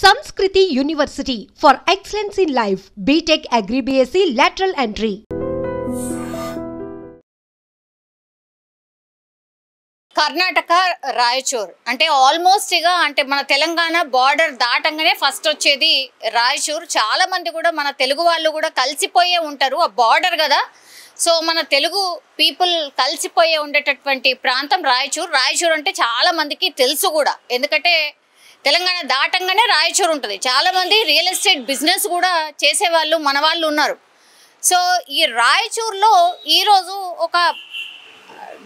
Sanskriti University for excellence in life. BTech Agri BSc lateral entry. Karnataka Raichur అంటే almost ఇక అంటే మన తెలంగాణ బార్డర్ దాటంగానే ఫస్ట్ వచ్చేది రాయచూర్. చాలా మంది కూడా మన తెలుగు వాళ్ళు కూడా కలిసిపోయే ఉంటారు, ఆ బార్డర్ కదా. సో మన తెలుగు పీపుల్ కలిసిపోయే ఉండేటటువంటి ప్రాంతం రాయచూర్. రాయచూర్ అంటే చాలా మందికి తెలుసు కూడా, ఎందుకంటే తెలంగాణ దాటంగానే రాయచూర్ ఉంటుంది. చాలామంది రియల్ ఎస్టేట్ బిజినెస్ కూడా చేసేవాళ్ళు మన వాళ్ళు ఉన్నారు. సో ఈ రాయచూర్లో ఈరోజు ఒక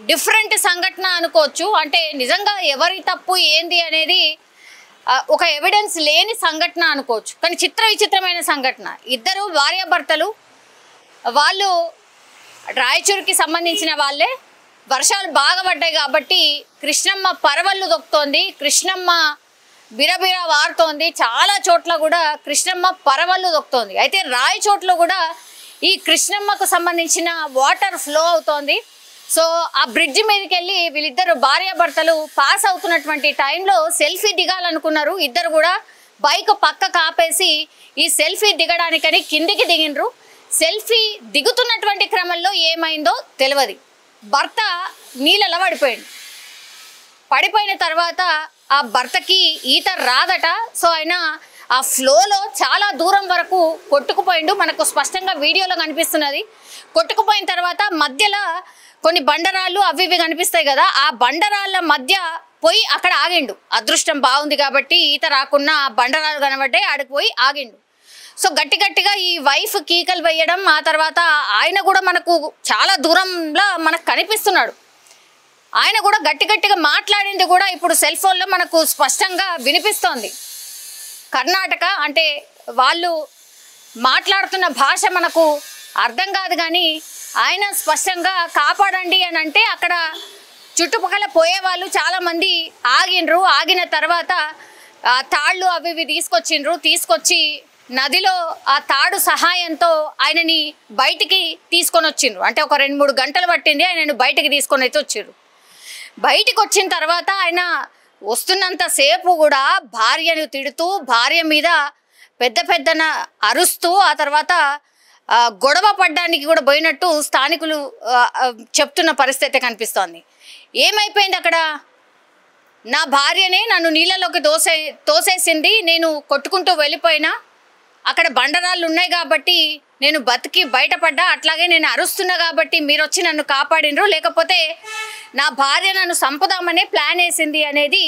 డిఫరెంట్ సంఘటన అనుకోవచ్చు. అంటే నిజంగా ఎవరి తప్పు ఏంది అనేది ఒక ఎవిడెన్స్ లేని సంఘటన అనుకోవచ్చు, కానీ విచిత్రమైన సంఘటన. ఇద్దరు భార్యాభర్తలు, వాళ్ళు రాయచూర్కి సంబంధించిన వాళ్ళే. వర్షాలు బాగా పడ్డాయి కాబట్టి కృష్ణమ్మ పరవళ్ళు దొక్కుతోంది, కృష్ణమ్మ బిరబిర వారుతోంది. చాలా చోట్ల కూడా కృష్ణమ్మ పరవళ్ళు దొక్కుతోంది. అయితే రాయచోట్లో కూడా ఈ కృష్ణమ్మకు సంబంధించిన వాటర్ ఫ్లో అవుతోంది. సో ఆ బ్రిడ్జ్ మీదకి వెళ్ళి వీళ్ళిద్దరు భార్యాభర్తలు పాస్ అవుతున్నటువంటి టైంలో సెల్ఫీ దిగాలనుకున్నారు. ఇద్దరు కూడా బైక్ పక్కకు ఆపేసి ఈ సెల్ఫీ దిగడానికని కిందికి దిగినరు. సెల్ఫీ దిగుతున్నటువంటి క్రమంలో ఏమైందో తెలియదు, భర్త నీళ్ళలో పడిపోయిన తర్వాత ఆ భర్తకి ఈత రాదట. సో ఆయన ఆ ఫ్లోలో చాలా దూరం వరకు కొట్టుకుపోయిండు. మనకు స్పష్టంగా వీడియోలో కనిపిస్తున్నది. కొట్టుకుపోయిన తర్వాత మధ్యలో కొన్ని బండరాళ్ళు అవి ఇవి కనిపిస్తాయి కదా, ఆ బండరాళ్ళ మధ్య పోయి అక్కడ ఆగిండు. అదృష్టం బాగుంది కాబట్టి ఈత రాకుండా ఆ బండరాళ్ళు కనబడ్డాయి, ఆడికి పోయి ఆగిండు. సో గట్టిగా ఈ వైఫ్ కీకలు వేయడం, ఆ తర్వాత ఆయన కూడా మనకు చాలా దూరంలో మనకు కనిపిస్తున్నాడు. ఆయన కూడా గట్టిగా మాట్లాడింది కూడా ఇప్పుడు సెల్ ఫోన్లో మనకు స్పష్టంగా వినిపిస్తోంది. కర్ణాటక అంటే వాళ్ళు మాట్లాడుతున్న భాష మనకు అర్థం కాదు, కానీ ఆయన స్పష్టంగా కాపాడండి అని అంటే అక్కడ చుట్టుపక్కల పోయేవాళ్ళు చాలామంది ఆగినరు. ఆగిన తర్వాత ఆ తాళ్ళు అవి ఇవి తీసుకొచ్చి నదిలో ఆ తాడు సహాయంతో ఆయనని బయటికి తీసుకొని వచ్చిండ్రు. అంటే ఒక 2-3 గంటలు పట్టింది ఆయనను బయటికి తీసుకొని అయితే వచ్చిండ్రు. బయటికి వచ్చిన తర్వాత ఆయన వస్తున్నంతసేపు కూడా భార్యను తిడుతూ, భార్య మీద పెద్దన అరుస్తూ, ఆ తర్వాత గొడవ పడ్డానికి కూడా పోయినట్టు స్థానికులు చెప్తున్న పరిస్థితి కనిపిస్తోంది. ఏమైపోయింది అక్కడ? నా భార్యనే నన్ను నీళ్ళలోకి తోసేసింది, నేను కొట్టుకుంటూ వెళ్ళిపోయినా, అక్కడ బండరాళ్ళు ఉన్నాయి కాబట్టి నేను బతికి బయటపడ్డా, అట్లాగే నేను అరుస్తున్నా కాబట్టి మీరు వచ్చి నన్ను కాపాడినరు, లేకపోతే నా భార్య నన్ను చంపుదామనే ప్లాన్ వేసింది అనేది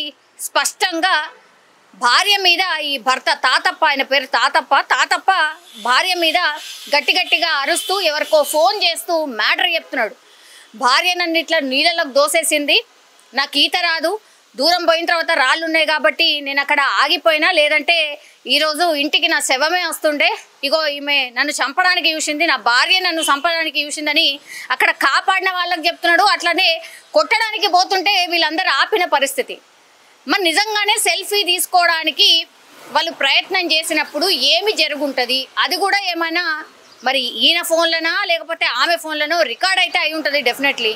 స్పష్టంగా భార్య మీద ఈ భర్త తాతప్ప, ఆయన పేరు తాతప్ప భార్య మీద గట్టిగా అరుస్తూ ఎవరికో ఫోన్ చేస్తూ మ్యాటర్ చెప్తున్నాడు. భార్య నన్ను ఇట్లా నీళ్ళలోకి దోసేసింది, నాకు ఈత రాదు, దూరం పోయిన తర్వాత రాళ్ళు ఉన్నాయి కాబట్టి నేను అక్కడ ఆగిపోయినా, లేదంటే ఈరోజు ఇంటికి నా శవమే వస్తుండే, ఇగో ఈమె నన్ను చంపడానికి చూసింది, నా భార్య నన్ను చంపడానికి చూసిందని అక్కడ కాపాడిన వాళ్ళకి చెప్తున్నాడు. అట్లనే కొట్టడానికి పోతుంటే వీళ్ళందరూ ఆపిన పరిస్థితి. మరి నిజంగానే సెల్ఫీ తీసుకోవడానికి వాళ్ళు ప్రయత్నం చేసినప్పుడు ఏమి జరుగుంటుంది? అది కూడా ఏమైనా మరి ఈయన ఫోన్లనా లేకపోతే ఆమె ఫోన్లను రికార్డ్ అయితే అయి ఉంటుంది డెఫినెట్లీ.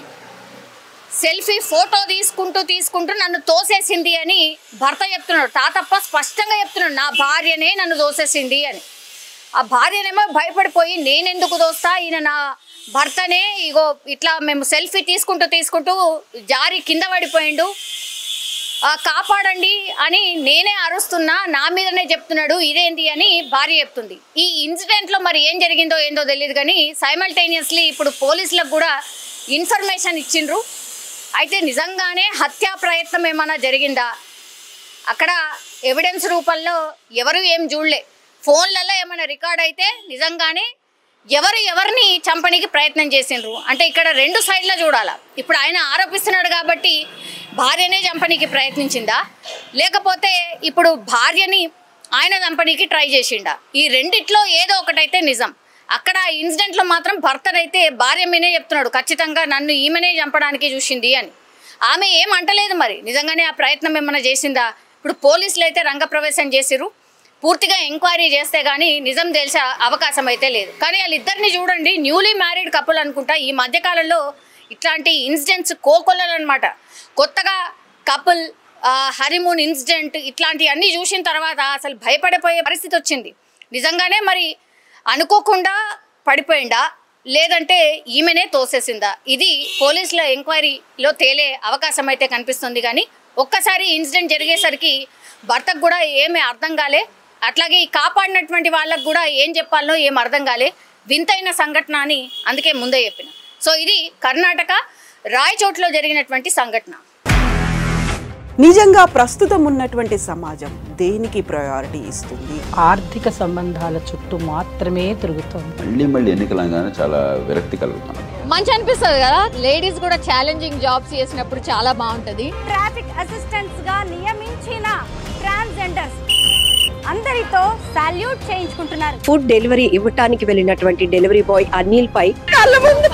సెల్ఫీ ఫోటో తీసుకుంటూ నన్ను తోసేసింది అని భర్త చెప్తున్నాడు. తాతప్ప స్పష్టంగా చెప్తున్నాడు, నా భార్యనే నన్ను తోసేసింది అని. ఆ భార్యనేమో భయపడిపోయి నేనెందుకు దోస్తా, ఈయన నా భర్తనే, ఇగో ఇట్లా మేము సెల్ఫీ తీసుకుంటూ జారి కింద పడిపోయిండు, కాపాడండి అని నేనే అరుస్తున్నా, నా మీదనే చెప్తున్నాడు, ఇదేంటి అని భార్య చెప్తుంది. ఈ ఇన్సిడెంట్లో మరి ఏం జరిగిందో ఏందో తెలియదు, కానీ సైమల్టేనియస్లీ ఇప్పుడు పోలీసులకు కూడా ఇన్ఫర్మేషన్ ఇచ్చిండ్రు. అయితే నిజంగానే హత్యా ప్రయత్నం ఏమైనా జరిగిందా? అక్కడ ఎవిడెన్స్ రూపంలో ఎవరు ఏం చూడలే, ఫోన్లలో ఏమైనా రికార్డ్ అయితే నిజంగానే ఎవరిని చంపడానికి ప్రయత్నం చేసిండ్రు అంటే ఇక్కడ 2 సైడ్ల చూడాలా. ఇప్పుడు ఆయన ఆరోపిస్తున్నాడు కాబట్టి భార్యనే చంపడానికి ప్రయత్నించిందా, లేకపోతే ఇప్పుడు భార్యని ఆయన చంపడానికి ట్రై చేసిండా? ఈ రెండిట్లో ఏదో ఒకటైతే నిజం. అక్కడ ఇన్సిడెంట్లో మాత్రం భర్తనైతే భార్య మీదే చెప్తున్నాడు, ఖచ్చితంగా నన్ను ఈమెనే చంపడానికి చూసింది అని. ఆమె ఏం అంటలేదు, మరి నిజంగానే ఆ ప్రయత్నం ఏమైనా చేసిందా? ఇప్పుడు పోలీసులు అయితే రంగప్రవేశం చేసిరు, పూర్తిగా ఎంక్వైరీ చేస్తే కానీ నిజం తెలిసే అవకాశం అయితే లేదు. కానీ వాళ్ళిద్దరిని చూడండి, న్యూలీ మ్యారీడ్ కపుల్ అనుకుంటా. ఈ మధ్యకాలంలో ఇట్లాంటి ఇన్సిడెంట్స్ కోకొల్లలు అనమాట. కొత్తగా కపుల్ హనీమూన్ ఇన్సిడెంట్ ఇట్లాంటివన్నీ చూసిన తర్వాత అసలు భయపడిపోయే పరిస్థితి వచ్చింది. నిజంగానే మరి అనుకోకుండా పడిపోయిందా లేదంటే ఈమెనే తోసేసిందా, ఇది పోలీసుల ఎంక్వైరీలో తేలే అవకాశం అయితే కనిపిస్తుంది. కానీ ఒక్కసారి ఇన్సిడెంట్ జరిగేసరికి భర్తకు కూడా ఏమీ అర్థం కాలే, అట్లాగే కాపాడినటువంటి వాళ్ళకు కూడా ఏం చెప్పాలనో ఏం అర్థం కాలే. వింతైన సంఘటన అని అందుకే ముందే చెప్పిన. సో ఇది కర్ణాటక రాయచోట్లో జరిగినటువంటి సంఘటన. నిజంగా ప్రస్తుతం ఉన్నటువంటి సమాజం దేనికి ప్రయారిటీ ఇస్తుంది? ఆర్థిక సంబంధాల చుట్టూ మాత్రమే తిరుగుతుంది. మళ్ళీ ఎన్నికలంగానే చాలా విరక్తి కలుగుతాను. మంచి అనిపిస్తుంది కదా, లేడీస్ కూడా ఛాలెంజింగ్ జాబ్స్ చేసినప్పుడు చాలా బాగుంటది. ట్రాఫిక్ అసిస్టెంట్స్ గా నియమించిన ట్రాన్స్జెండర్స్ అందరితో సాల్యూట్ చేయించుకుంటున్నారు. ఫుడ్ డెలివరీ ఇవ్వటానికి వెళ్ళినటువంటి డెలివరీ బాయ్ అనిల్ పై కళ్ళ ముందు